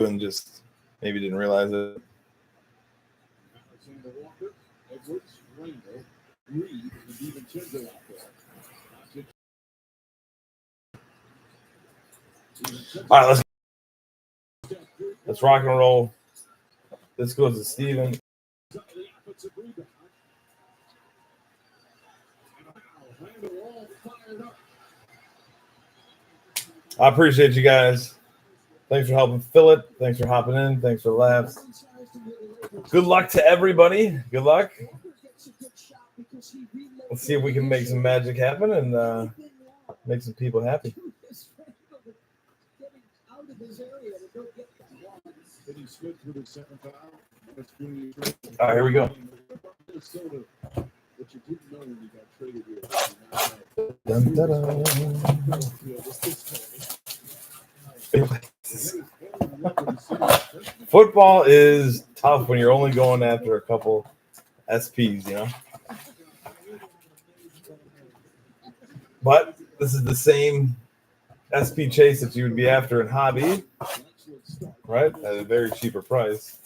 and just maybe didn't realize it. Alexander Walker, Edwards, Rainbow, Reed, and DiVincenzo out there. All right, let's rock and roll. This goes to Steven. I appreciate you guys. Thanks for helping fill it. Thanks for hopping in. Thanks for the laughs. Good luck to everybody. Good luck. Let's see if we can make some magic happen and make some people happy. All right, here we go. Dun, dun, dun. Football is tough when you're only going after a couple SPs, you know. But this is the same SP chase that you would be after in hobby, right? At a very cheaper price.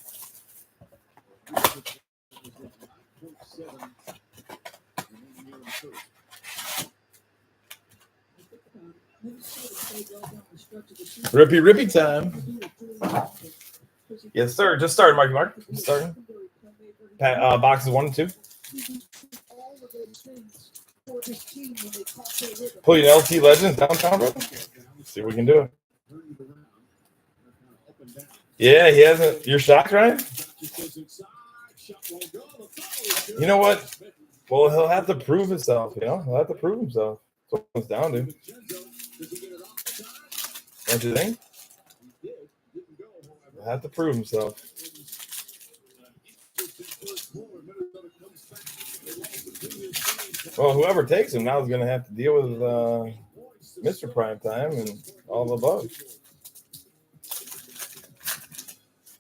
Rippy time. Yes, sir. Just started, Marky Mark. Just starting. Boxes 1 and 2. Pull your LT Legends downtown, bro. See if we can do it. Yeah, he hasn't. You're shocked, Ryan? You know what? Well, he'll have to prove himself, you know? He'll have to prove himself. That's what it comes down to. Don't you think? He'll have to prove himself. Well, whoever takes him now is going to have to deal with Mr. Primetime and all the above.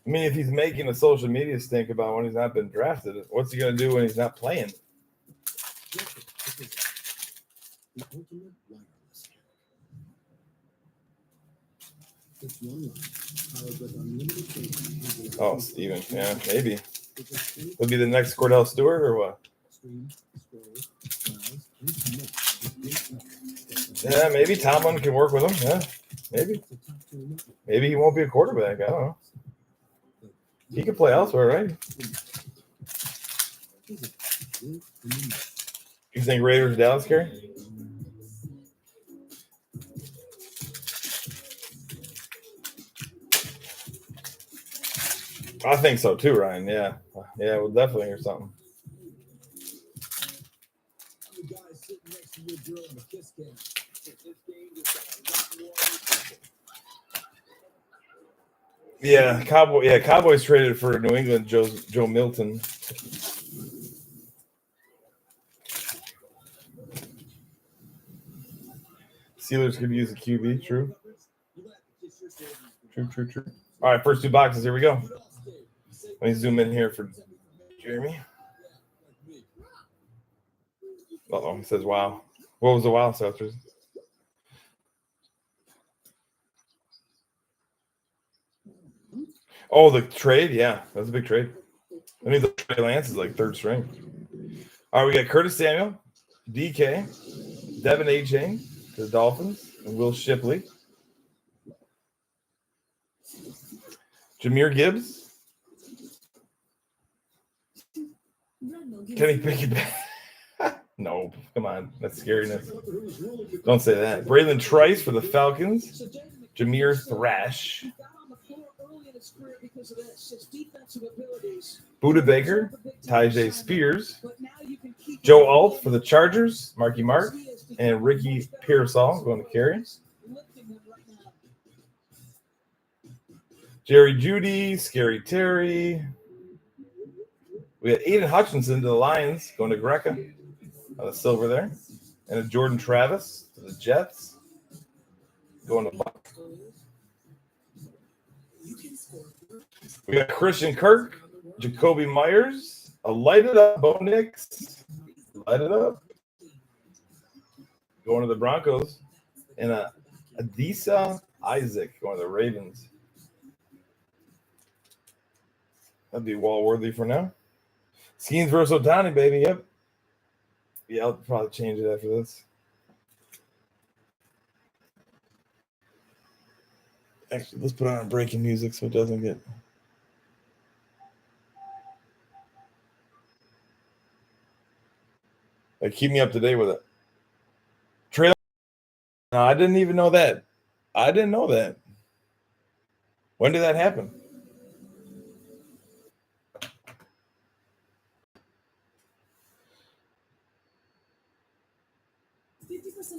I mean, if he's making a social media stink about when he's not been drafted, what's he going to do when he's not playing? Oh, Steven. Yeah, maybe. He'll be the next Cordell Stewart or what? Yeah, maybe Tomlin can work with him. Yeah, maybe. Maybe he won't be a quarterback. I don't know. He can play elsewhere, right? You think Raiders Dallas, Gary? I think so too, Ryan. Yeah. Yeah, we'll definitely hear something. Yeah, Cowboys traded for New England Joe Milton. Steelers could use a QB, true. True. All right, first 2 boxes, here we go. Let me zoom in here for Jeremy. Uh-oh, he says wow. What was the wow, Seltzers? Oh, the trade? Yeah, that's a big trade. I mean, the Trey Lance is like 3rd string. All right, we got Curtis Samuel, DK, Devin A-Chain to the Dolphins, and Will Shipley. Jahmyr Gibbs. Kenny Pickett. No, come on. That's scariness. Don't say that. Braylon Trice for the Falcons. Jameer Thrash. Buda Baker. Tyjae Spears. Joe Alt for the Chargers. Marky Mark. And Ricky Pearsall going to carry. Jerry Jeudy. Scary Terry. We got Aiden Hutchinson to the Lions. Going to Greca. The silver there. And a Jordan Travis to the Jets. Going to Buck. We got Christian Kirk, Jacoby Myers, a lighted up Bo Nix. Light it up. Going to the Broncos. And a Adisa Isaac going to the Ravens. That'd be wall worthy for now. Skeens versus Otani, baby. Yep. Yeah, I'll probably change it after this. Actually, let's put on breaking music so it doesn't get. Like, keep me up to date with it. Trailer. No, I didn't even know that. I didn't know that. When did that happen?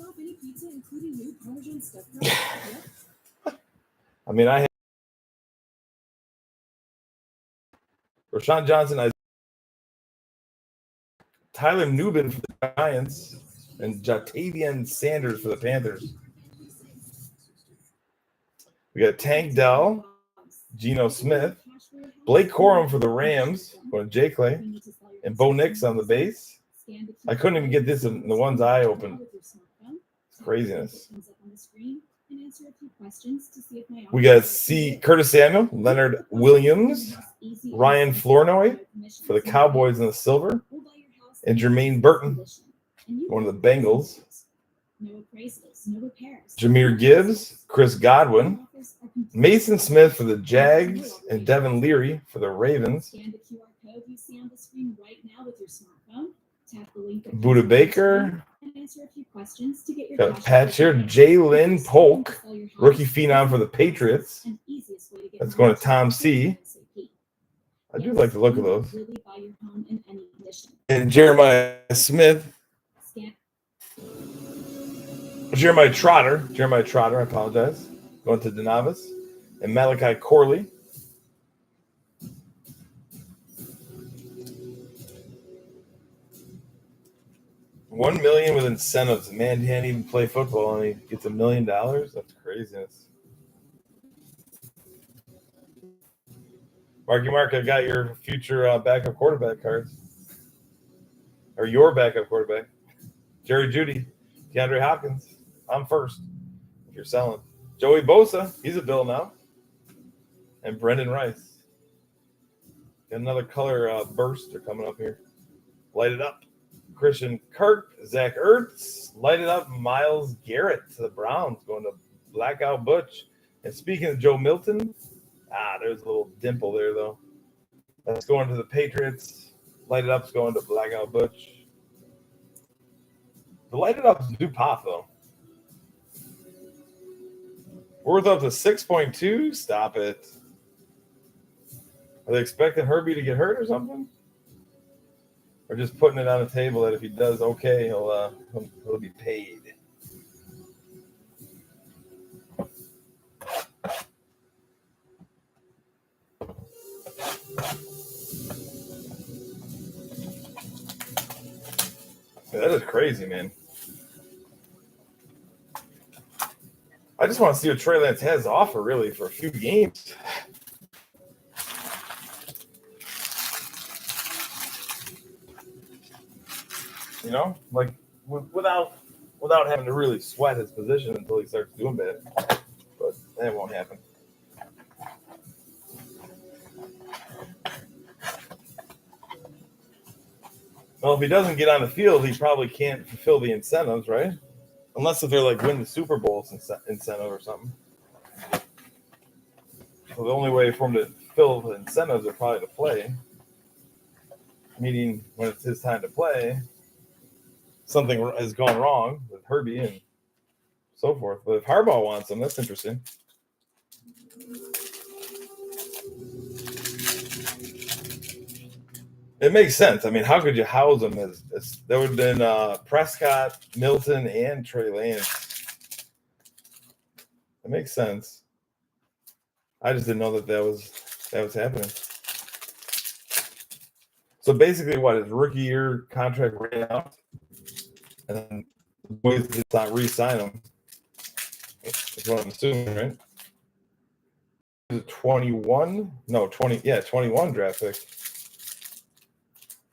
Off any pizza, including new Parmesan stuffed crust. I mean, I had Rashawn Johnson, Tyler Nubin for the Giants, and Jatavian Sanders for the Panthers. We got Tank Dell, Geno Smith, Blake Corum for the Rams, going to Jay Clay, and Bo Nix on the base. I couldn't even get this in the ones I opened. It's craziness. We got Curtis Samuel, Leonard Williams, Ryan Flournoy for the Cowboys in the silver, and Jermaine Burton, one of the Bengals. Jahmyr Gibbs, Chris Godwin, Mason Smith for the Jags, and Devin Leary for the Ravens. Buda Baker. Got a patch here. Jalen Polk, rookie phenom for the Patriots. That's going to Tom C. I do like the look of those. And Jeremiah Smith. Jeremiah Trotter, I apologize. Going to Denavis. And Malachi Corley. $1 million with incentives. The man can't even play football and he gets $1 million. That's craziness. Mark, I got your future backup quarterback cards. Or your backup quarterback. Jerry Jeudy, DeAndre Hopkins. I'm first. If you're selling. Joey Bosa, he's a Bill now. And Brendan Rice. Got another color burster coming up here. Light it up. Christian Kirk, Zach Ertz, light it up. Myles Garrett to the Browns, going to Blackout Butch. And speaking of Joe Milton, there's a little dimple there, though. That's going to the Patriots. Light it up's going to Blackout Butch. The light it ups do pop, though. Worth up to 6.2. Stop it. Are they expecting Herbie to get hurt or something? Or just putting it on the table that if he does okay, he'll be paid. That is crazy, man. I just want to see what Trey Lance has to offer, really, for a few games. You know, like without having to really sweat his position until he starts doing bad. But that won't happen. Well, if he doesn't get on the field, he probably can't fulfill the incentives, right? Unless if they're like win the Super Bowl incentive or something. So the only way for him to fill the incentives are probably to play. Meaning when it's his time to play, something has gone wrong with Herbie and so forth. But if Harbaugh wants him, that's interesting. It makes sense. I mean, how could you house them as there would have been Prescott, Milton, and Trey Lance? It makes sense. I just didn't know that was happening. So basically, what his rookie year contract ran out, and then the boys did not re-sign him. That's what I'm assuming, right? 21 draft pick.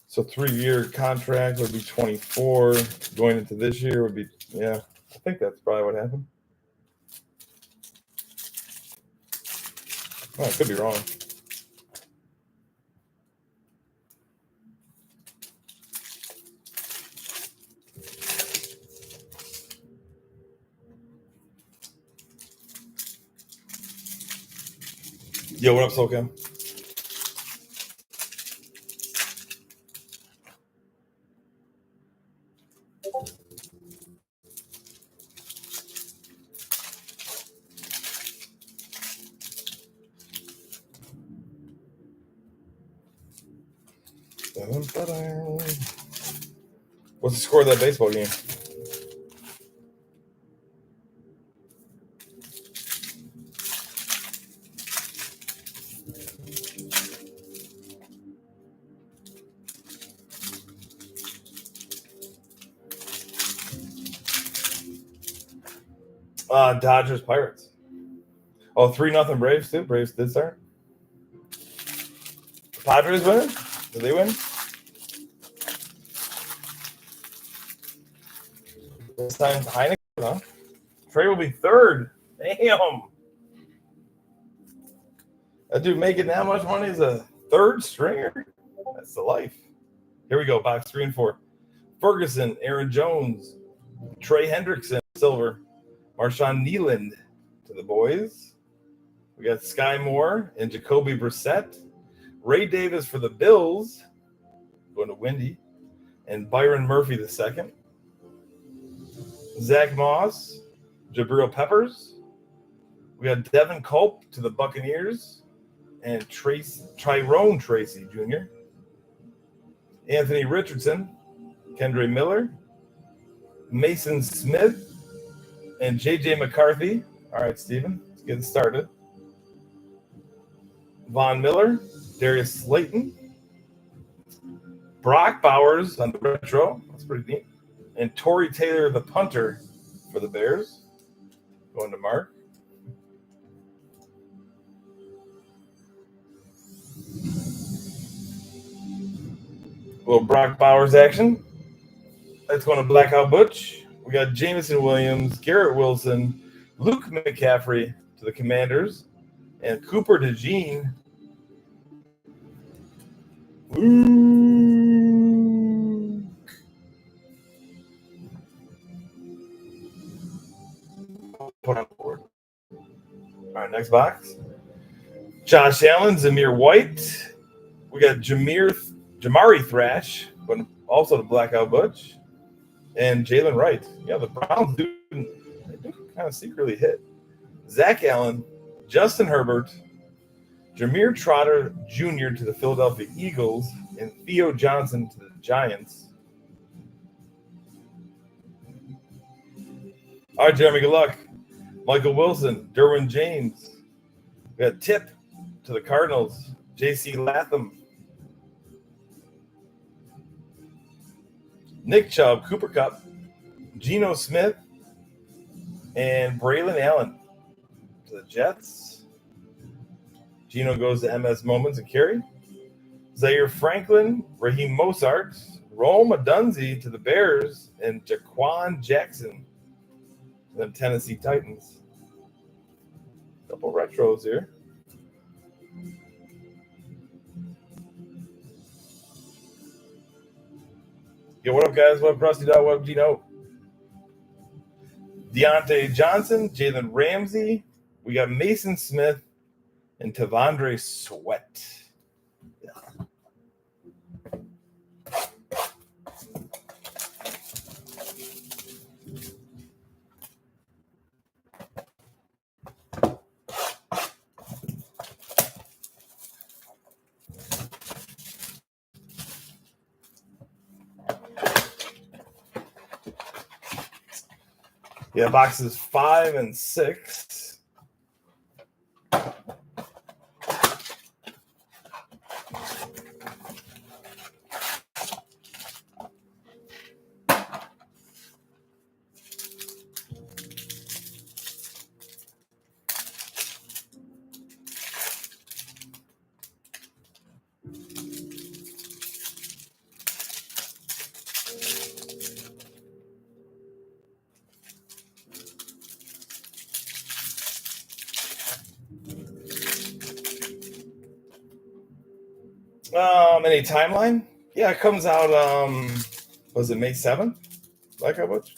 So 3-year contract would be 24. Going into this year would be, I think that's probably what happened. Oh, I could be wrong. Yo, what up, SoCam? What's the score of that baseball game? Dodgers Pirates. Oh, 3-0 Braves too. Braves did start. Padres winning? Did they win? This time Heineken, huh? Trey will be third. Damn. That dude making that much money as a third stringer? That's the life. Here we go. Box 3 and 4. Ferguson, Aaron Jones, Trey Hendrickson, silver. Marshawn Nealand to the boys. We got Sky Moore and Jacoby Brissett. Ray Davis for the Bills, going to Windy. And Byron Murphy the second. Zach Moss, Jabril Peppers. We got Devin Culp to the Buccaneers. And Tyrone Tracy Jr. Anthony Richardson, Kendre Miller, Mason Smith, and J.J. McCarthy. All right, Steven, let's get started. Von Miller, Darius Slayton, Brock Bowers on the retro. That's pretty neat. And Torrey Taylor, the punter for the Bears. Going to Mark. A little Brock Bowers action. That's going to Blackout Butch. We got Jameson Williams, Garrett Wilson, Luke McCaffrey to the Commanders, and Cooper DeJean. Ooh. Put on the board. All right, next box. Josh Allen, Zamir White. We got Jamari Thrash, but also the Blackout Butch, and Jalen Wright. Yeah, the Browns do kind of secretly hit. Zach Allen, Justin Herbert, Jameer Trotter Jr. to the Philadelphia Eagles, and Theo Johnson to the Giants. All right, Jeremy, good luck. Michael Wilson, Derwin James. We got Tip to the Cardinals, J.C. Latham. Nick Chubb, Cooper Kupp, Geno Smith, and Braylon Allen to the Jets. Geno goes to MS Moments and Carry. Zaire Franklin, Raheem Mostert, Rome Odunze to the Bears, and Jaquan Jackson to the Tennessee Titans. Couple retros here. Yo, what up, guys? What up, Rusty Dog? What up, Gino? Deontay Johnson, Jalen Ramsey. We got Mason Smith and Tavondre Sweat. Yeah. Yeah, boxes 5 and 6. Any timeline? Yeah, it comes out, was it May 7th? Like how much?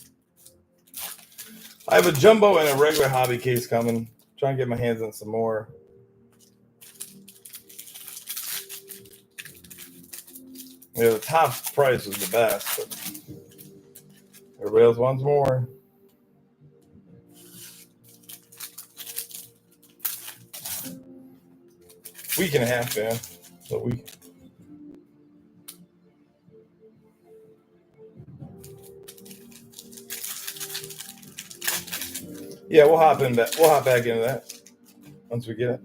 I have a jumbo and a regular hobby case coming. Trying to get my hands on some more. Yeah, the top price was the best, but everybody else wants more. Week and a half, man. A week. Yeah, we'll hop back into that once we get it.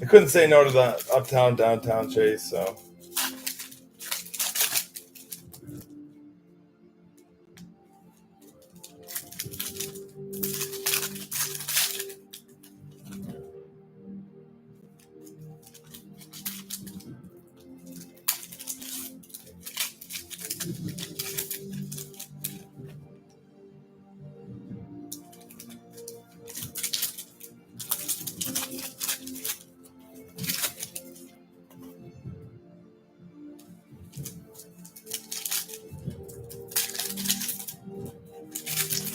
I couldn't say no to the uptown downtown chase, so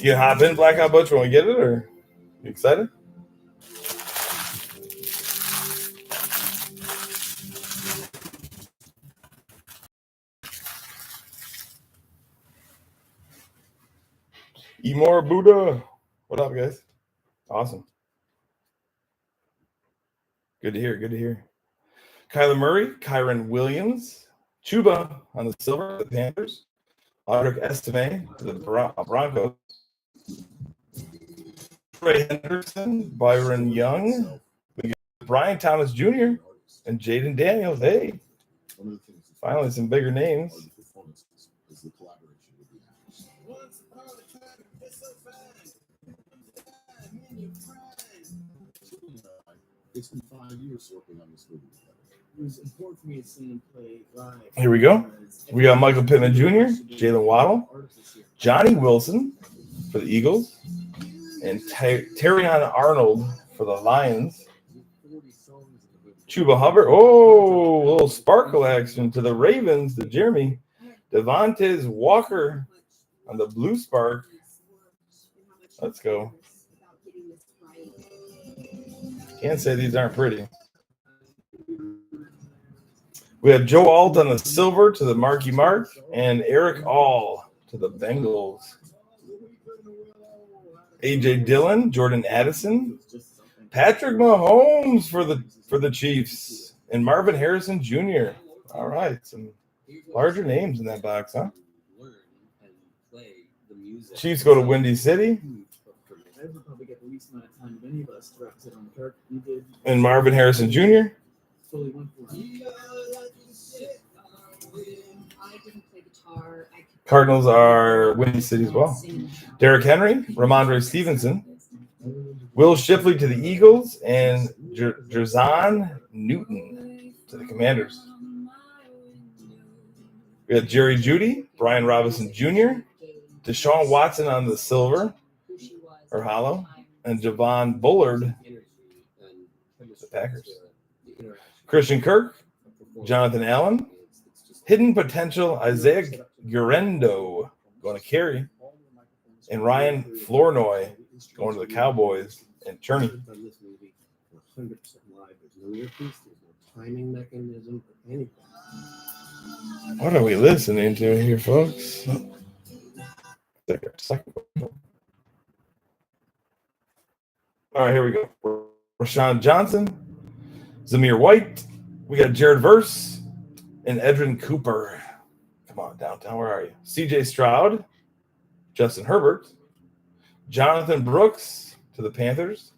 you hop in Blackout Butch when we get it, or you excited? Eat more Buddha. What up, guys? Awesome. Good to hear. Good to hear. Kyler Murray, Kyron Williams, Chuba on the silver, the Panthers. Audric Estime to the Broncos. Trey Henderson, Byron Young, we got Brian Thomas Jr., and Jaden Daniels. Hey, finally some bigger names. It's been 5 years working on this movie. It was important for me to see him play live. Here we go. We got Michael Pittman Jr., Jalen Waddle, Johnny Wilson for the Eagles, and Terrion Arnold for the Lions. Chuba Hubbard. Oh, a little sparkle action to the Ravens, to Jeremy. Devontae Walker on the Blue Spark. Let's go. Can't say these aren't pretty. We have Joe Alt on the silver to the Marky Mark, and Eric All to the Bengals. AJ Dillon, Jordan Addison, Patrick Mahomes for the Chiefs, and Marvin Harrison Jr. All right, some larger names in that box, huh? Chiefs go to Windy City. And Marvin Harrison Jr. Cardinals are Windy City as well. Derrick Henry, Ramondre Stevenson, Will Shipley to the Eagles, and Jerzon Newton to the Commanders. We have Jerry Jeudy, Brian Robinson Jr., Deshaun Watson on the silver, or hollow, and Javon Bullard, the Packers. Christian Kirk, Jonathan Allen, hidden potential Isaiah Gurendo going to Cary, and Ryan Flournoy going to the Cowboys and Cherney. What are we listening to here, folks? All right, here we go. Rashawn Johnson, Zamir White. We got Jared Verse and Edrin Cooper. Come on, downtown. Where are you? CJ Stroud, Justin Herbert, Jonathan Brooks to the Panthers,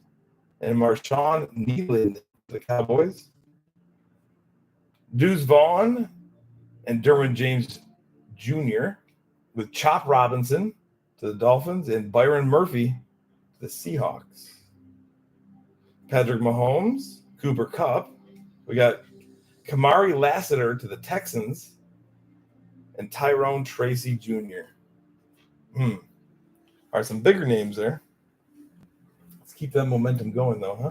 and Marshawn Nealand to the Cowboys. Deuce Vaughn and Derwin James Jr. with Chop Robinson to the Dolphins and Byron Murphy to the Seahawks. Patrick Mahomes, Cooper Kupp. We got Kamari Lassiter to the Texans and Tyrone Tracy Jr. All right, some bigger names there. Let's keep that momentum going, though, huh?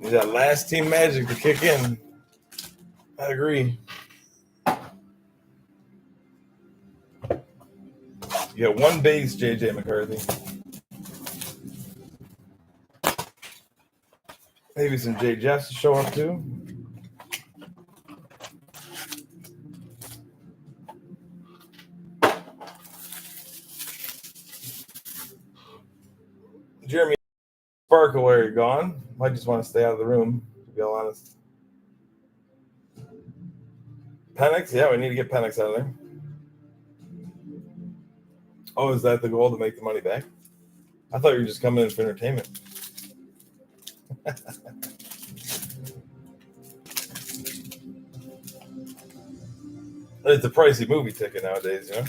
Need that last team magic to kick in. I agree. You got one base, J.J. McCarthy. Maybe some J. Jeffs to show up too. Jeremy Sparkle, where you're gone. Might just want to stay out of the room, to be all honest. Penix? Yeah, we need to get Penix out of there. Oh, is that the goal, to make the money back? I thought you were just coming in for entertainment. It's a pricey movie ticket nowadays, you know?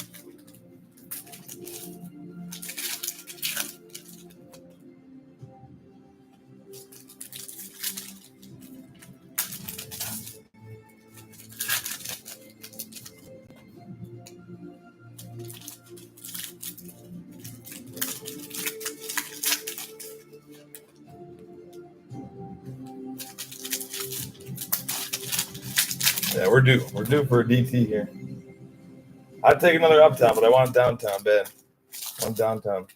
Yeah, we're due. We're due for a DT here. I'd take another uptown, but I want downtown bad. I want downtown.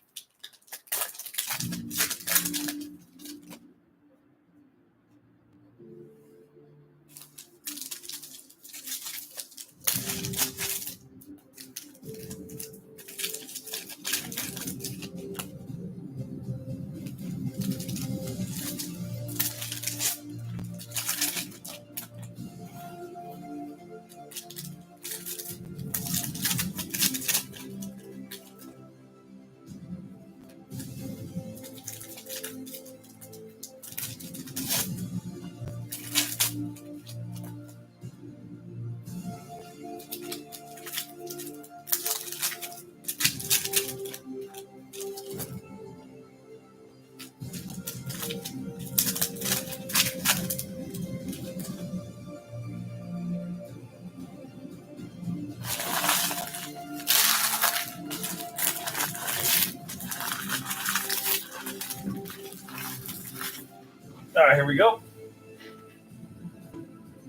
All right, here we go.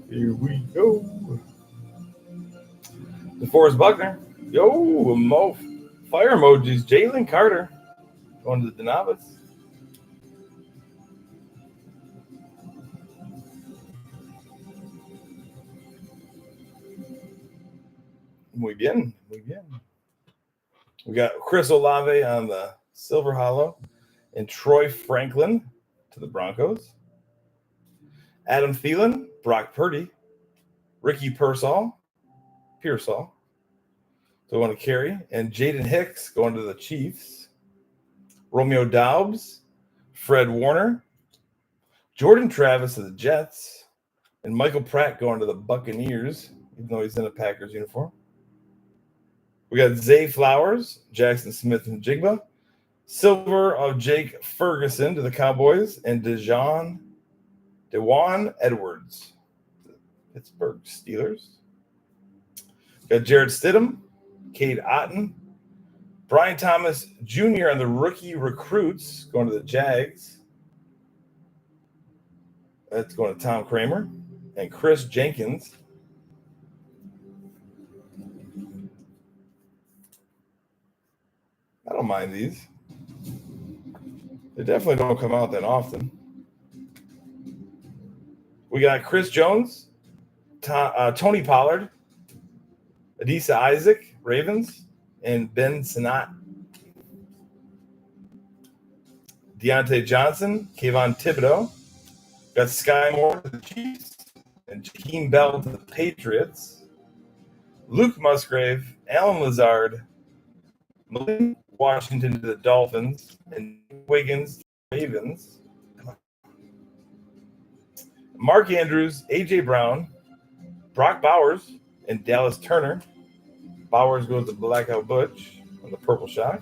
Here we go. DeForest Buckner. Yo, fire emojis. Jalen Carter going to the Denavas. Muy bien. We got Chris Olave on the Silver Hollow and Troy Franklin to the Broncos. Adam Thielen, Brock Purdy, Ricky Pearsall, so going to carry, and Jaden Hicks going to the Chiefs. Romeo Doubs, Fred Warner, Jordan Travis to the Jets, and Michael Pratt going to the Buccaneers, even though he's in a Packers uniform. We got Zay Flowers, Jackson Smith and Jigba, silver of Jake Ferguson to the Cowboys, and Dewan Edwards, Pittsburgh Steelers. Got Jared Stidham, Cade Otton, Brian Thomas Jr. on the rookie recruits going to the Jags. That's going to Tom Kramer and Chris Jenkins. I don't mind these. They definitely don't come out that often. We got Chris Jones, Tony Pollard, Adisa Isaac, Ravens, and Ben Sinnott. Deontay Johnson, Kayvon Thibodeau. Got Sky Moore to the Chiefs, and Jakeem Bell to the Patriots. Luke Musgrave, Alan Lazard, Malik Washington to the Dolphins, and Wiggins to the Ravens. Mark Andrews, A.J. Brown, Brock Bowers, and Dallas Turner. Bowers goes to Blackout Butch on the Purple Shock.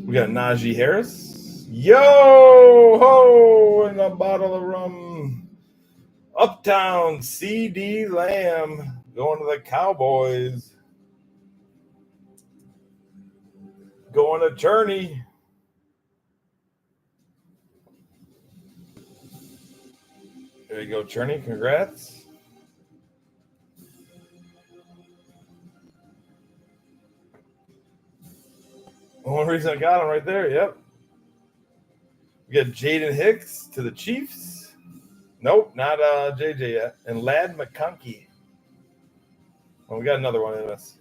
We got Najee Harris. Yo ho, and a bottle of rum. Uptown CD Lamb going to the Cowboys. Going to Journey. There you go, Cherney. Congrats. One reason I got him right there. Yep. We got Jaden Hicks to the Chiefs. Nope, not JJ yet. And Lad McConkey. Well, we got another one in this.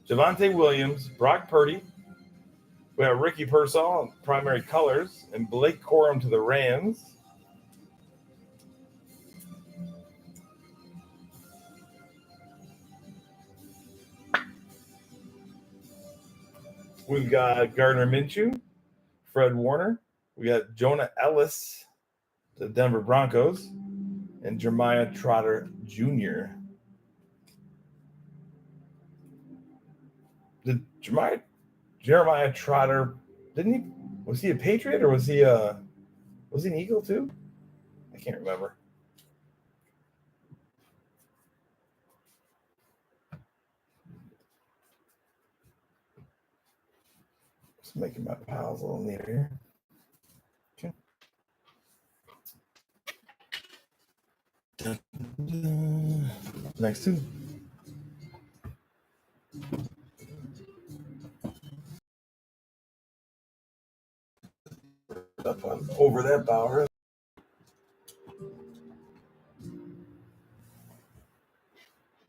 Javonte Williams, Brock Purdy. We have Ricky Pearsall in primary colors, and Blake Corum to the Rams. We've got Gardner Minshew, Fred Warner. We got Jonah Ellis to the Denver Broncos, and Jeremiah Trotter Jr. Did Jeremiah Trotter, was he a Patriot or was he an Eagle too? I can't remember. Just making my piles a little neater here. Okay. Next two. Up on over that Bauer.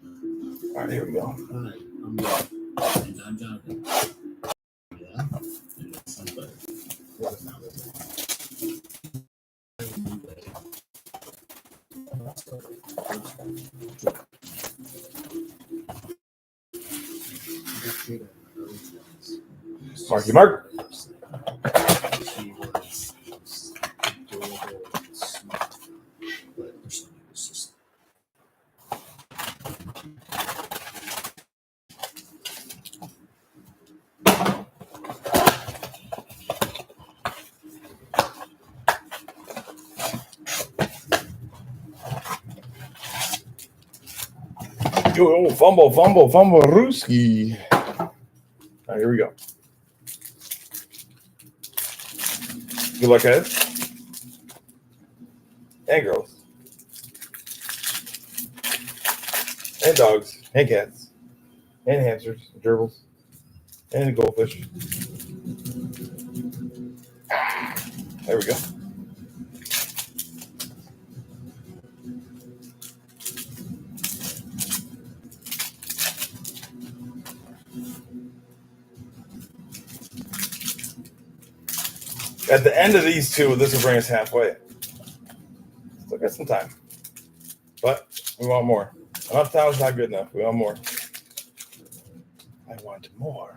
All right, here we go. All right, I'm good. And I'm Jonathan. Yeah. And somebody. What is now this? Marky Mark. She was adorable, sweet, but her stomach was just. Yo, fumble, Rooski. All right, here we go. Good luck, guys. And girls. And dogs. And cats. And hamsters. And gerbils. And goldfish. There we go. At the end of these two, this will bring us halfway. Still got some time. But we want more. Enough time is not good enough. We want more. I want more.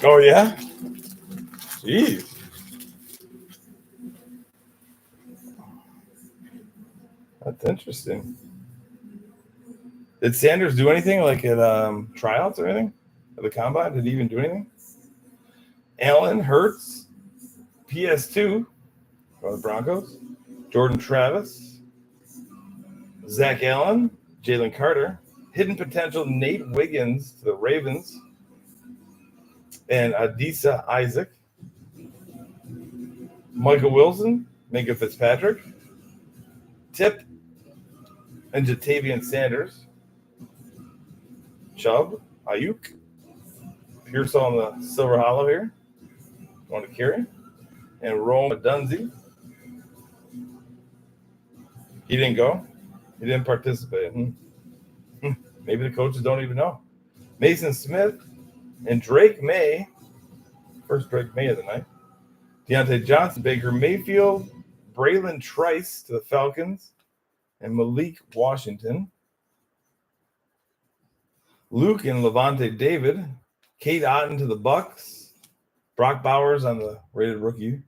Oh, yeah? Jeez. That's interesting. Did Sanders do anything like at tryouts or anything? At the combine? Did he even do anything? Allen Hurts, PS2 for the Broncos. Jordan Travis. Zach Allen. Jalen Carter. Hidden potential Nate Wiggins to the Ravens. And Adisa Isaac. Michael Wilson. Minka Fitzpatrick. Tip. And Jatavian Sanders. Chubb. Ayuk. Pearsall on the Silver Hollow here. Want to carry. And Rome Dunzy. He didn't go. He didn't participate. Maybe the coaches don't even know. Mason Smith and Drake May. First Drake May of the night. Deontay Johnson, Baker Mayfield, Braylon Trice to the Falcons, and Malik Washington. Luke and Levante David, Kate Otten to the Bucks, Brock Bowers on the rated rookie,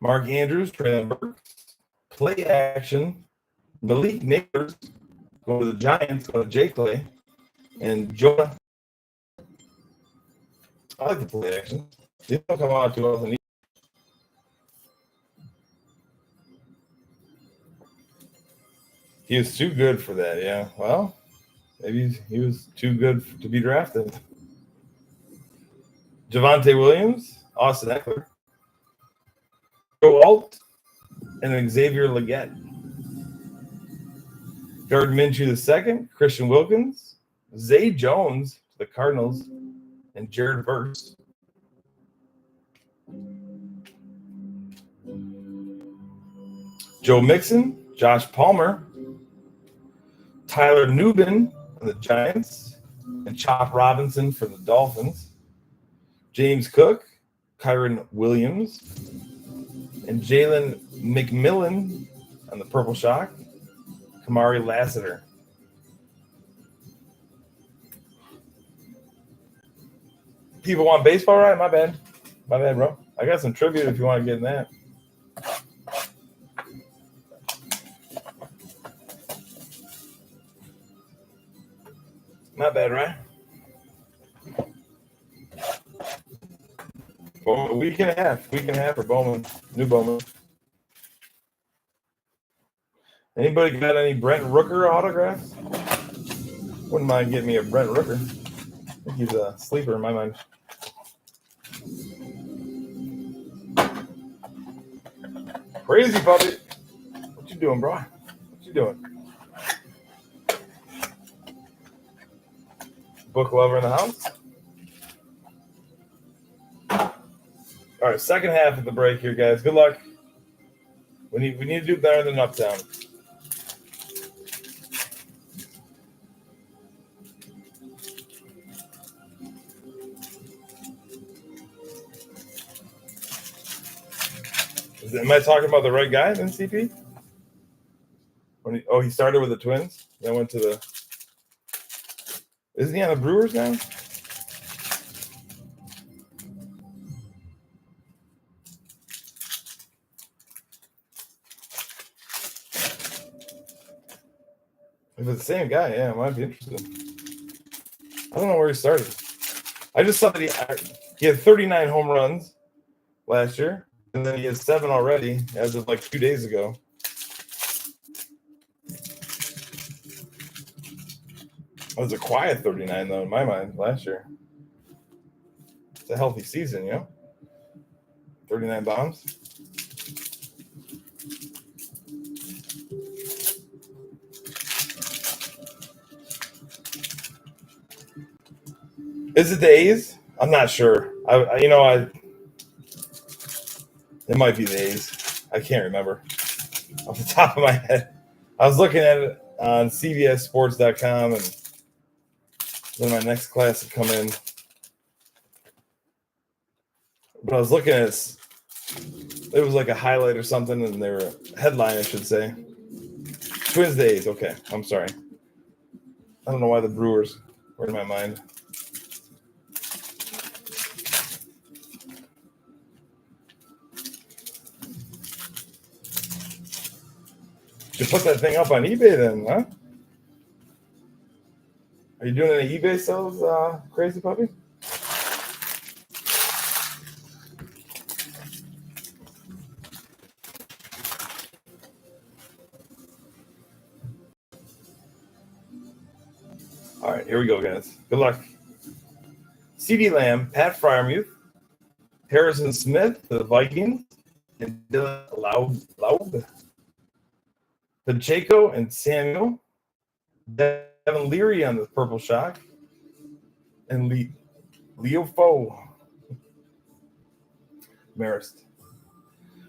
Mark Andrews, Traylon Burks, play action, Malik Neighbors going to the Giants, going to J Clay, and Jonah. I like the play action. They don't come out too often. He was too good for that, yeah. Well, maybe he was too good to be drafted. Javonte Williams, Austin Eckler, Joe Alt, and Xavier Legette. Gardner Minshew II, Christian Wilkins, Zay Jones to the Cardinals, and Jared Verse. Joe Mixon, Josh Palmer, Tyler Nubin for the Giants, and Chop Robinson for the Dolphins. James Cook, Kyron Williams, and Jalen McMillan on the Purple Shock. Kamari Lassiter. People want baseball, right? My bad, bro. I got some tribute if you want to get in that. Not bad, right? Well, a week and a half for Bowman, new Bowman. Anybody got any Brent Rooker autographs? Wouldn't mind getting me a Brent Rooker. I think he's a sleeper in my mind. Crazy puppy. What you doing, bro? What you doing? Book lover in the house. All right, second half of the break here, guys. Good luck. We need to do better than Uptown. Am I talking about the right guy in CP? He started with the Twins, then went to the. Isn't he on the Brewers now? If it's the same guy, yeah, I might be interested. I don't know where he started. I just saw that he had 39 home runs last year, and then he has 7 already as of like 2 days ago. It was a quiet 39, though, in my mind, last year. It's a healthy season, you know? 39 bombs. Is it the A's? I'm not sure. It might be the A's. I can't remember off the top of my head. I was looking at it on CBSSports.com, and then my next class had come in. But I was looking at it. It was like a highlight or something, and they were headline, I should say. Twins the A's. Okay, I'm sorry. I don't know why the Brewers were in my mind. You put that thing up on eBay then, huh? Are you doing any eBay sales, Crazy Puppy? All right, here we go, guys. Good luck. CeeDee Lamb, Pat Freiermuth, Harrison Smith for the Vikings, and Dylan Laub. Pacheco and Samuel, Devin Leary on the Purple Shock, and Leo Foe. Marist.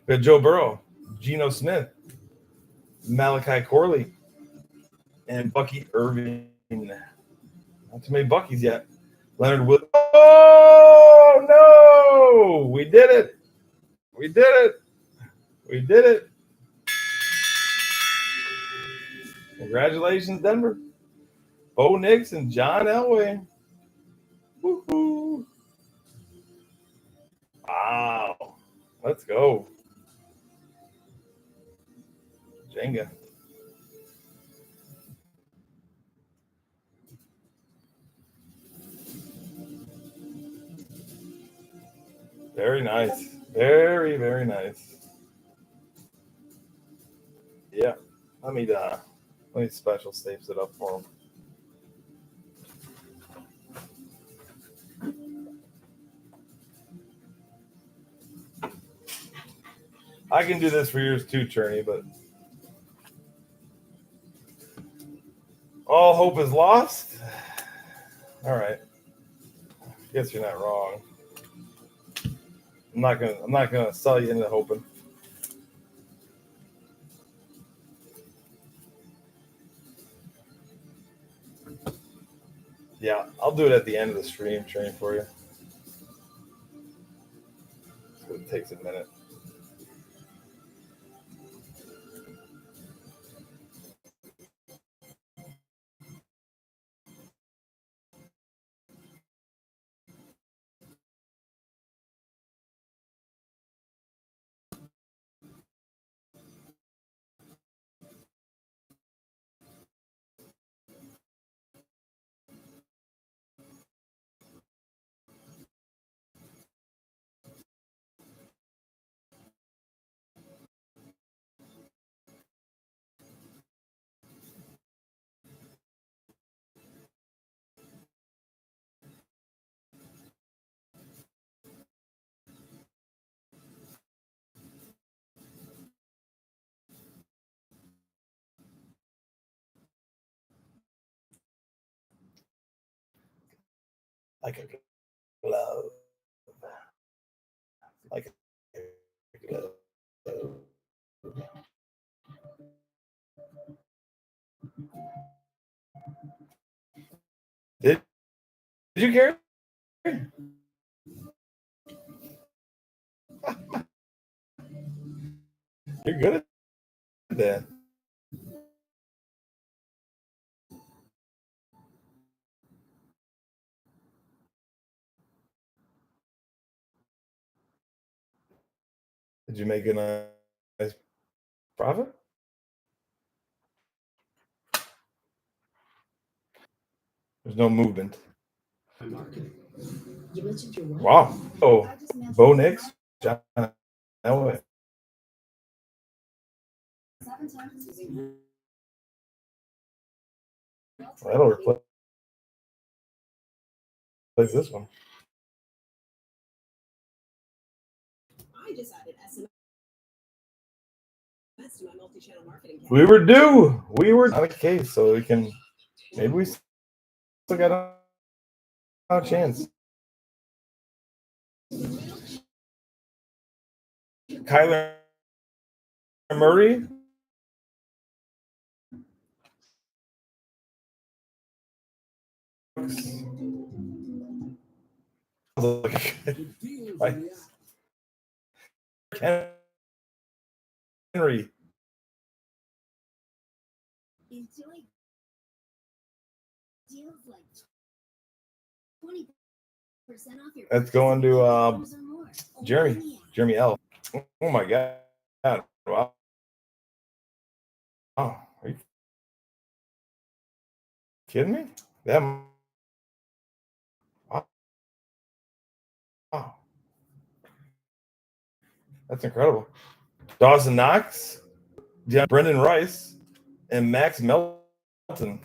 We got Joe Burrow, Geno Smith, Malachi Corley, and Bucky Irving. Not too many Buckies yet. Leonard Wood. Oh no! We did it! We did it! We did it! Congratulations, Denver. Bo Nix and John Elway. Woohoo! Wow. Let's go. Jenga. Very nice. Very, very nice. Yeah. Let me special tapes it up for him. I can do this for yours too, Cherney, but all hope is lost. All right. Guess you're not wrong. I'm not gonna sell you into hoping. Yeah, I'll do it at the end of the stream, Cherney, for you. So it takes a minute. Like a glove. Like a glove. Did you carry? You're good at that. Did you make a nice profit? There's no movement. You mentioned your wife. Wow. Oh, Bo Nix, John Elway. 7 times using That'll replace this one. I just added SMS to my multi-channel marketing campaign. We were due. We were on a case, so we can. Maybe we still got a chance. Kyler Murray. Henry. Enjoy deals like 20% off your That's going to Jeremy L. Oh my God. Wow. Oh, are you kidding me? That. Wow. That's incredible. Dawson Knox, Brendan Rice, and Max Melton.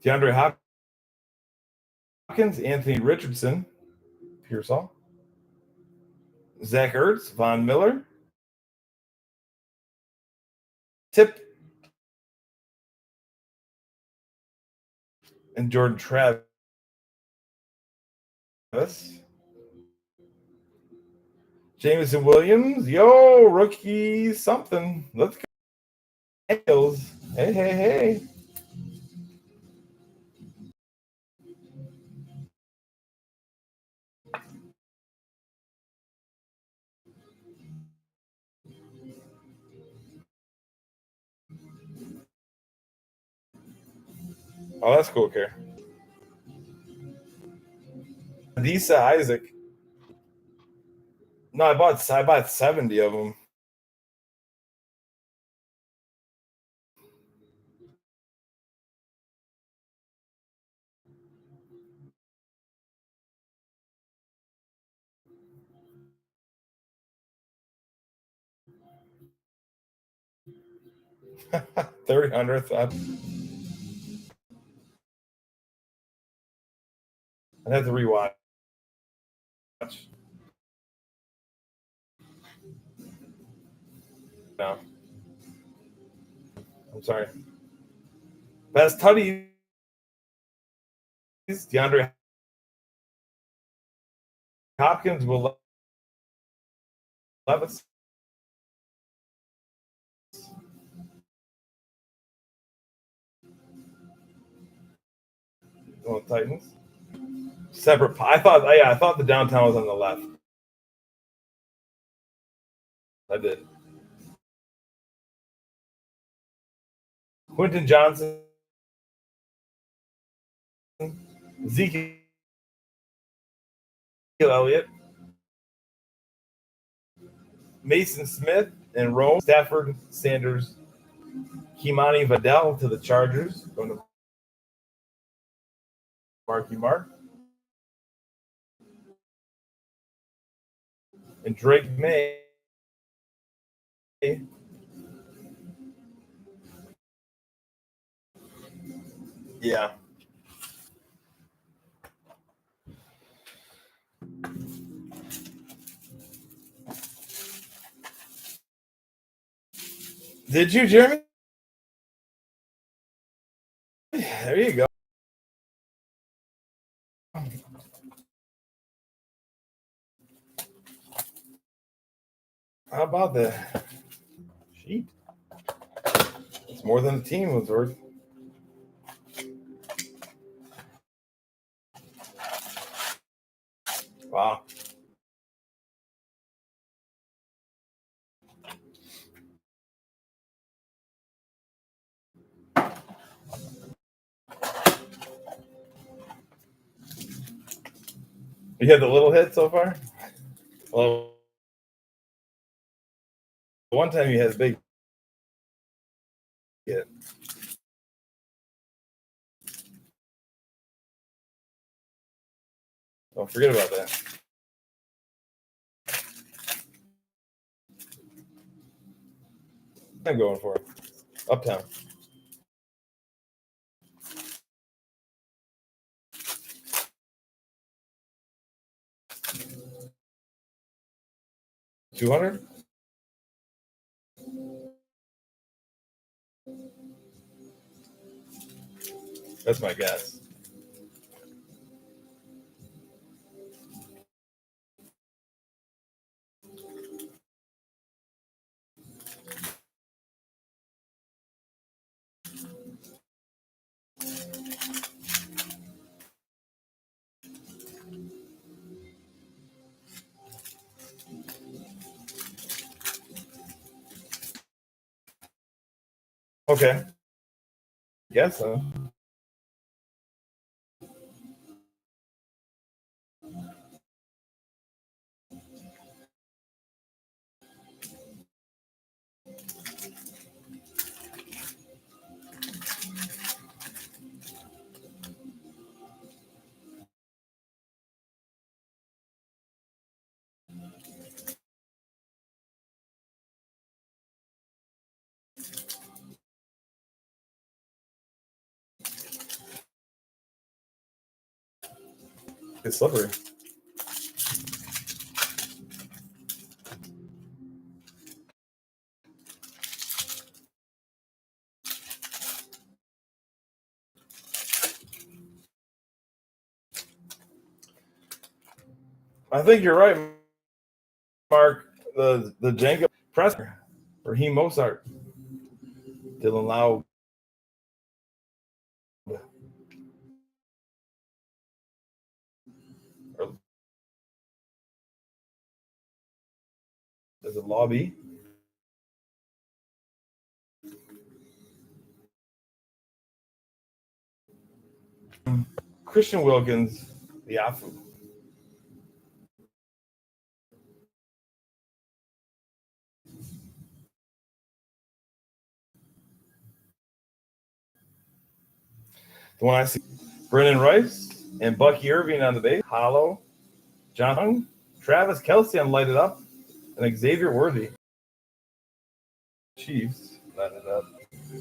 DeAndre Hopkins, Anthony Richardson, Pearsall, Zach Ertz, Von Miller, Tip, and Jordan Travis. Jameson Williams, yo, rookie something. Let's go. Hey, hey, hey. Oh, that's cool, Care. Adisa Isaac. No, I bought 70 of them. $300th. I had to rewatch. No, I'm sorry. Best tutties, DeAndre Hopkins, Will Levis. Oh, Titans. Separate. I thought the downtown was on the left. I did. Quentin Johnson, Ezekiel Elliott, Mason Smith, and Rome. Stafford, Sanders, Kimani Vidal to the Chargers. Going to Marky Mark. And Drake May. Yeah. Did you, Jeremy? There you go. How about that? Sheet. It's more than the team was worth. Wow. You had the little hit so far? Well, one time you had a big hit. Don't forget about that. I'm going for it. Uptown. $200? That's my guess. Okay. Guess so. It's slippery. I think you're right, Mark. The Jenga presser for Raheem Mozart, Dylan Lau. Or is it Lobby? Christian Wilkins, the Afu. The one I see, Brennan Rice and Bucky Irving on the base. Hollow, John, Travis Kelsey on Light It Up, and Xavier Worthy. Chiefs, Light It Up.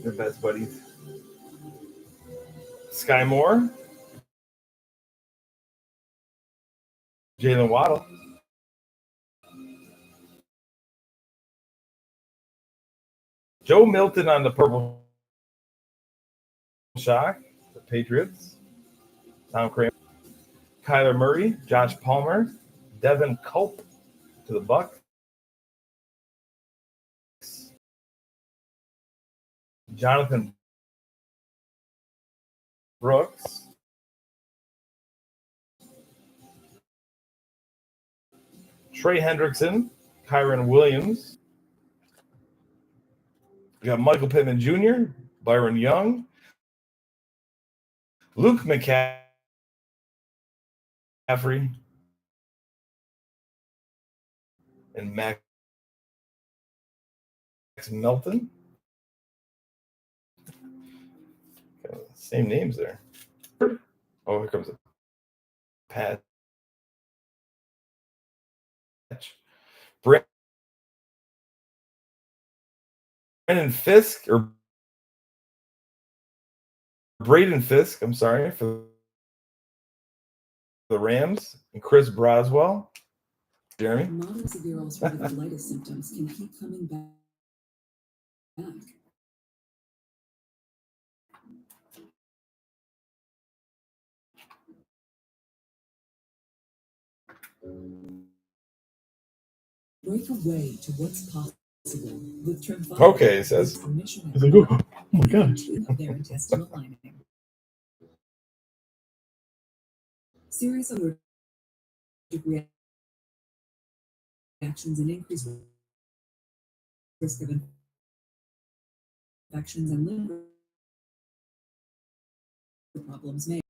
Their best buddies. Sky Moore, Jalen Waddle, Joe Milton on the Purple Shock, the Patriots. Tom Kramer, Kyler Murray, Josh Palmer, Devin Culp to the Bucks. Jonathan Brooks, Trey Hendrickson, Kyron Williams. We got Michael Pittman Jr., Byron Young, Luke McCaffrey, and Max Melton. Same names there. Oh, here comes a patch. Brandon Fisk or Braden Fisk, I'm sorry, for the Rams, and Chris Braswell. Jeremy? Moderate severe ulcerative colitis symptoms can keep coming back. Break away to what's possible with Tremfya. Okay, it says. It's like, oh my God. Their intestinal lining. Serious allergic reactions and increased risk of infections and liver problems may.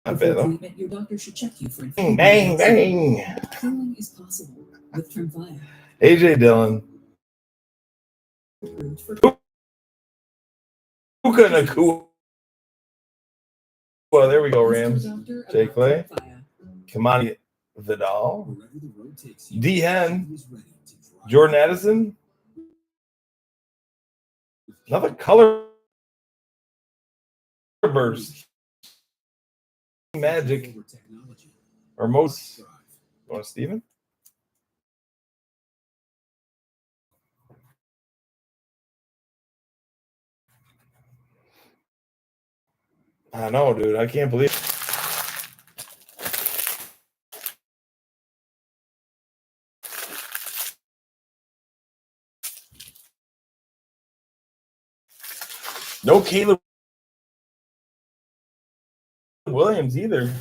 Not Before bad, treatment, your doctor should check you for Bang, infections. bang. Healing is possible with Tremfya. AJ Dillon. Approved for Puka Nakua. Well, there we go, Rams. Doctor Jay about Clay. Tremfya. Kamani Vidal. D. Hen. Jordan Addison. Another color burst. Magic. Or most. You want Steven? I know, dude. I can't believe it. No Caleb Williams either.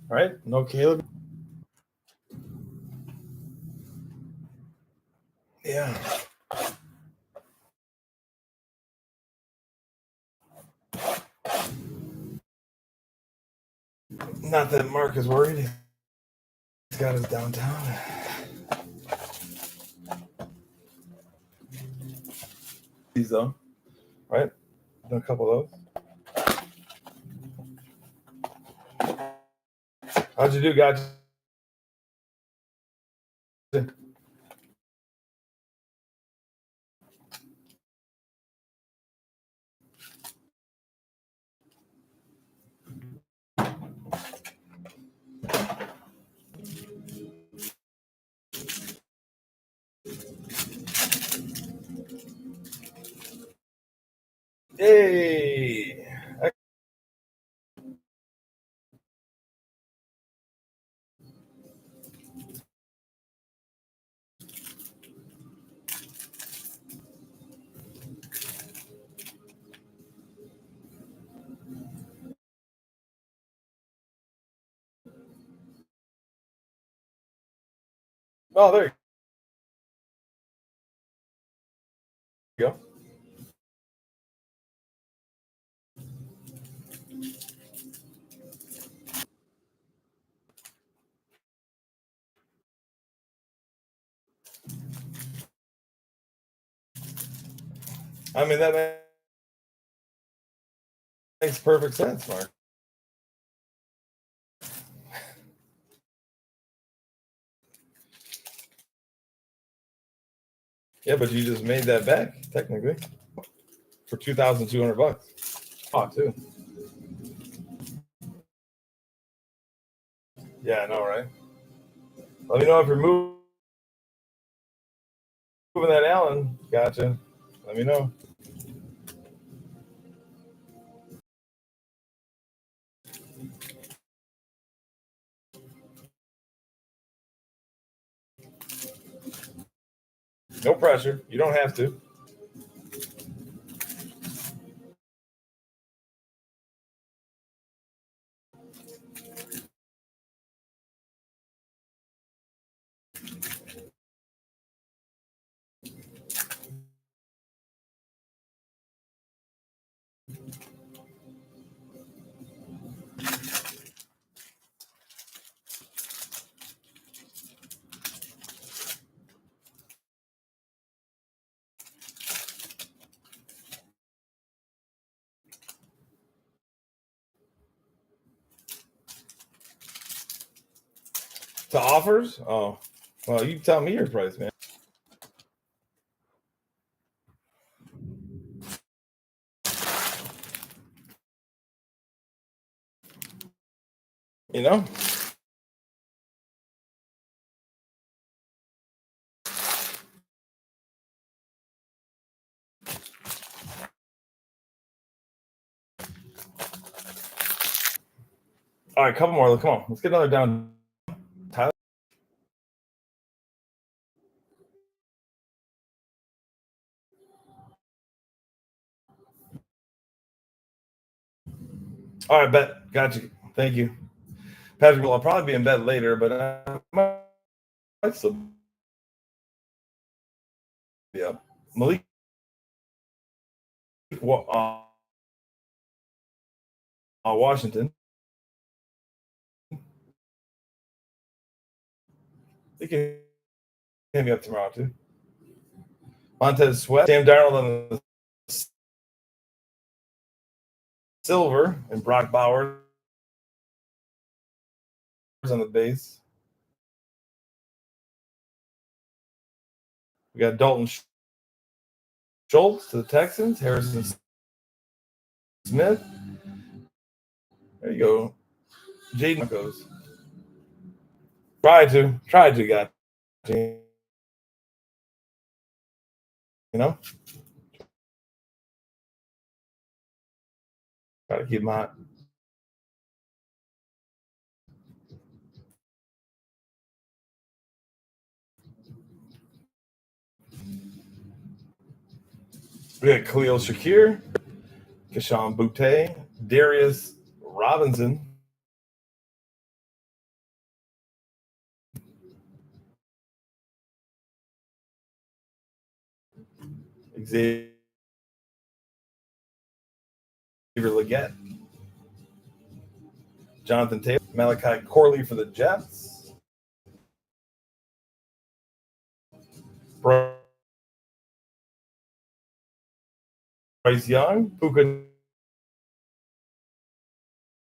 Right? No Caleb. Yeah. Not that Mark is worried. He's got his downtown. These though, right? Done a couple of those. How'd you do, guys? Hey. Oh, there you go. I mean, that makes perfect sense, Mark. Yeah, but you just made that back technically for $2,200. Oh, too. Yeah, I know, right? Let me know if you're moving that Allen. Gotcha. Let me know. No pressure. You don't have to. To offers? Oh, well, you tell me your price, man. You know? All right, couple more. Come on. Let's get another down. Tyler. All right, bet. Got you. Thank you. Patrick, will I'll probably be in bed later, but I might still be up. Malik Washington. He can hit me up tomorrow, too. Montez Sweat. Sam Darnold on the silver, and Brock Bowers on the base. We got Dalton Schultz to the Texans. Harrison Smith. There you go. Jaden goes. Try to, got you. You know? Try to keep him hot. We got Khalil Shakir, Kashawn Butte, Darius Robinson, Xavier Leggett, Jonathan Taylor, Malachi Corley for the Jets, Bryce Young, Puka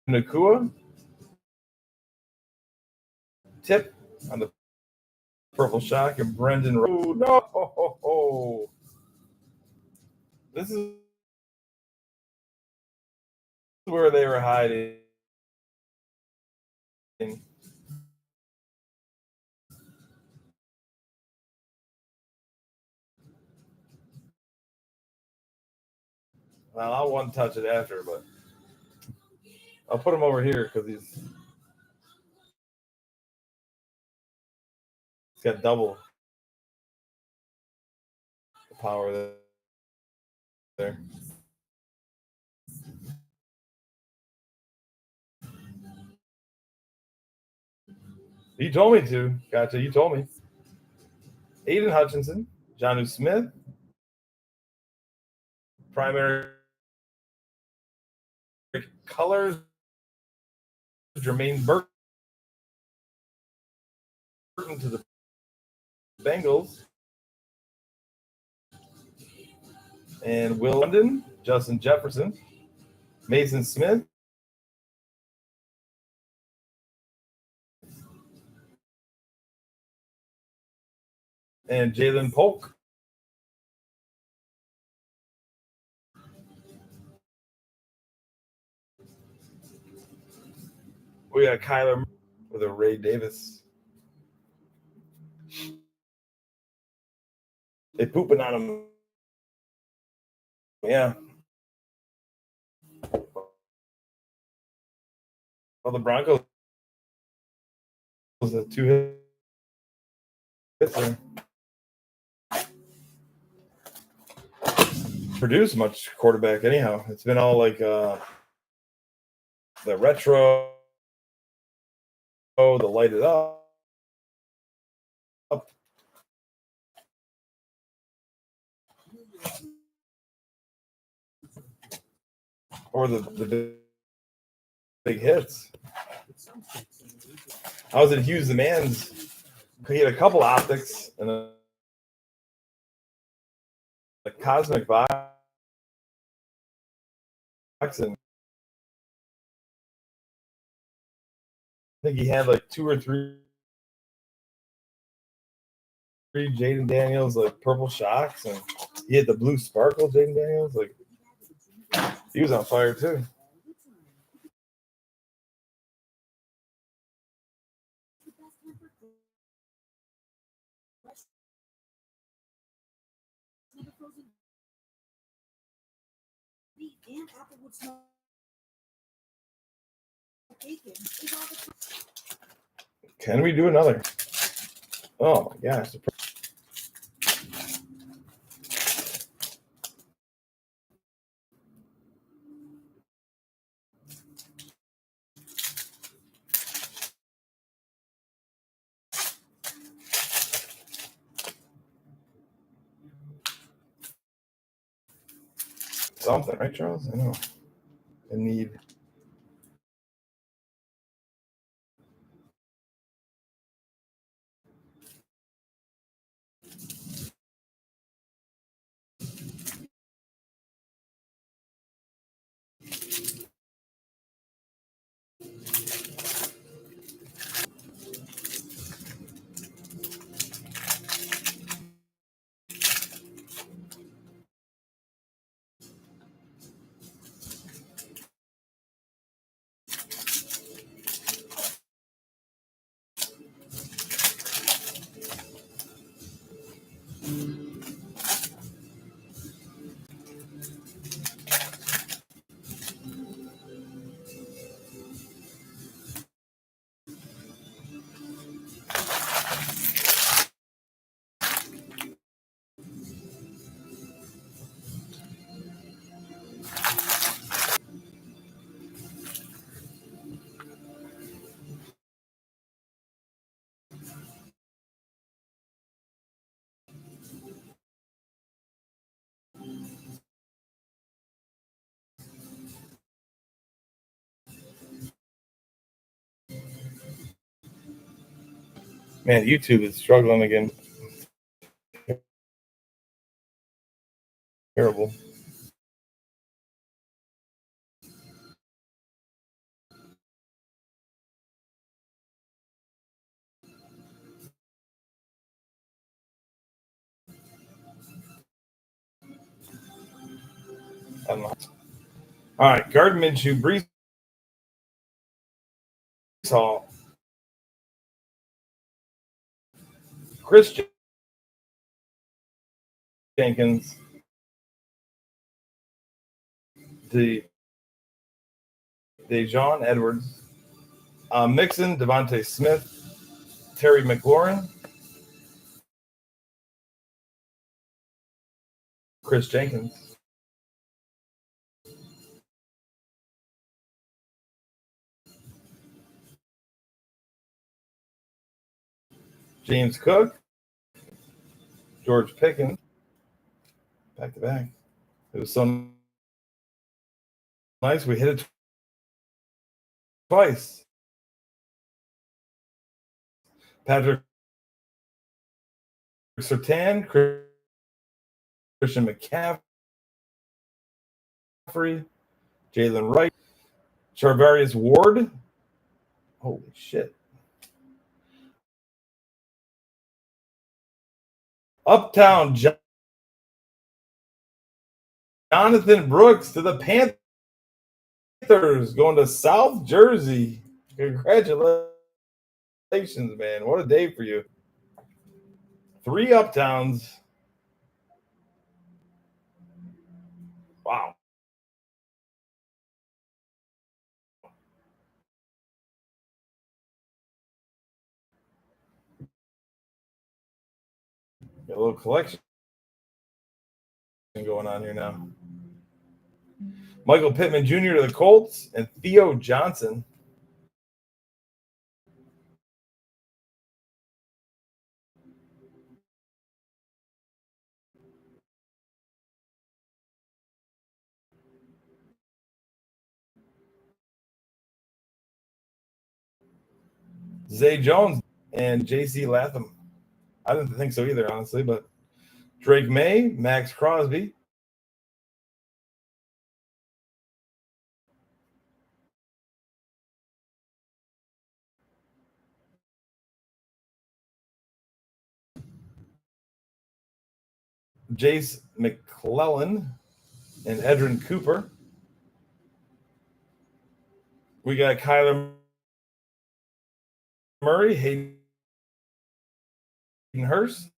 Nakua, Tip on the Purple Shock, and Brendan. Oh, no. This is where they were hiding. Well, I won't touch it after, but I'll put him over here because he's got double the power there. You told me to. Gotcha. You told me. Aiden Hutchinson, Jonnu Smith, primary colors, Jermaine Burton to the Bengals, and Will London, Justin Jefferson, Mason Smith, and Jalen Polk. We got Kyler with a Ray Davis. They pooping on him. Yeah. Well, the Broncos was a 2 hits there. Produce much quarterback anyhow. It's been all like the retro, the light it up, or the big hits. I was at Hughes the Man's. He had a couple optics and a cosmic box, and I think he had like 2 or 3 Jaden Daniels like purple shocks, and he had the blue sparkle Jaden Daniels. Like he was on fire too. Can we do another? Oh my gosh. Something, right, Charles? I know. I need. Man, YouTube is struggling again. Terrible. I don't know. All right, Gardner Minshew, Brees Hall, Chris Jenkins, DeJohn Edwards, Mixon, Devontae Smith, Terry McLaurin, Chris Jenkins, James Cook, George Pickens. Back to back. It was so nice. We hit it twice. Patrick Surtain, Christian McCaffrey, Jalen Wright, Charvarius Ward. Holy shit. Uptown Jonathan Brooks to the Panthers, going to South Jersey. Congratulations, man. What a day for you. 3 Uptowns. Wow. Got a little collection going on here now. Michael Pittman Jr. to the Colts and Theo Johnson. Zay Jones and J.C. Latham. I didn't think so either, honestly, but Drake May, Max Crosby, Jace McClellan, and Edrin Cooper. We got Kyler Murray, Hayden Hurst,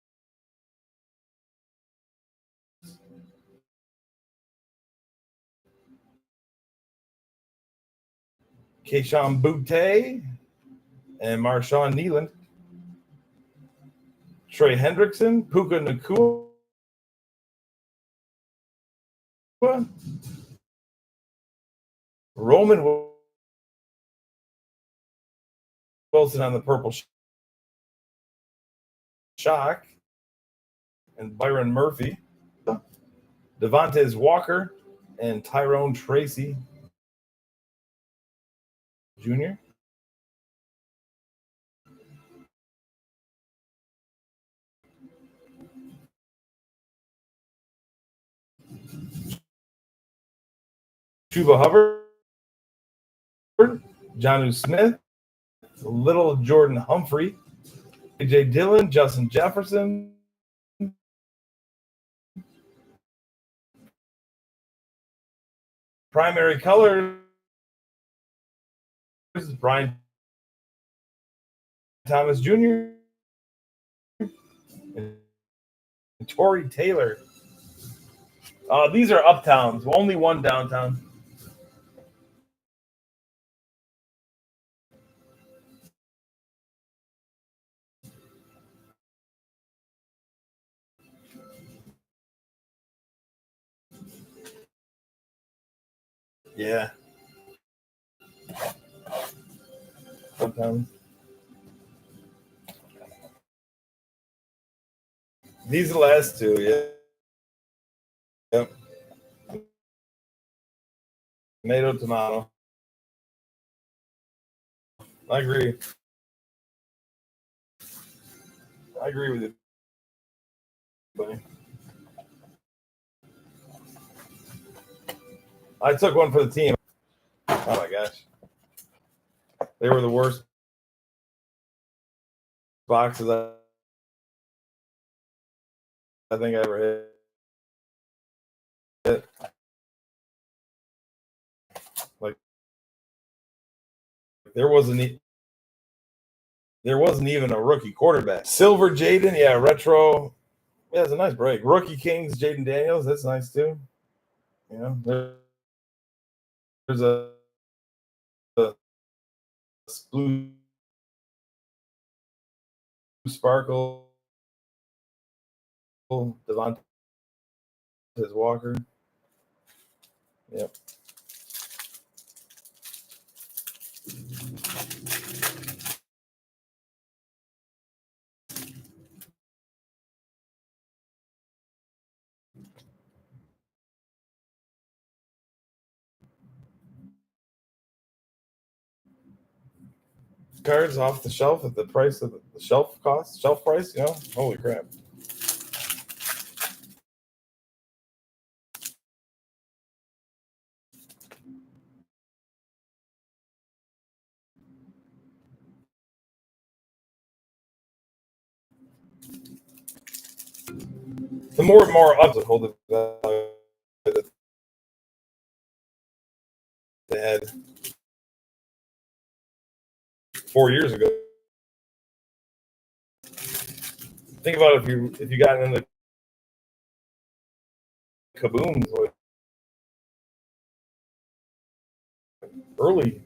Keyshawn Boutte, and Marshawn Neeland. Trey Hendrickson, Puka Nacua, Roman Wilson on the purple shock, and Byron Murphy, Devontae Walker, and Tyrone Tracy Jr. Chuba Hubbard, Jonnu Smith, Little Jordan Humphrey, A.J. Dillon, Justin Jefferson, primary colors, Brian Thomas Jr., and Torrey Taylor. These are uptowns, only one downtown. Yeah. Uptowns. These are the last two, yeah. Yep. Tomato. I agree. I agree with you, buddy. I took one for the team. Oh my gosh. They were the worst boxes I think I ever hit. Like there wasn't even a rookie quarterback. Silver Jaden, yeah, retro. Yeah, it's a nice break. Rookie Kings, Jaden Daniels, that's nice too. You know, there's a blue sparkle, Devontae Walker. Yep. cards off the shelf at the price of the shelf price, you know? Holy crap. The more and more odds of holding value that they had 4 years ago. Think about if you got in the kabooms with early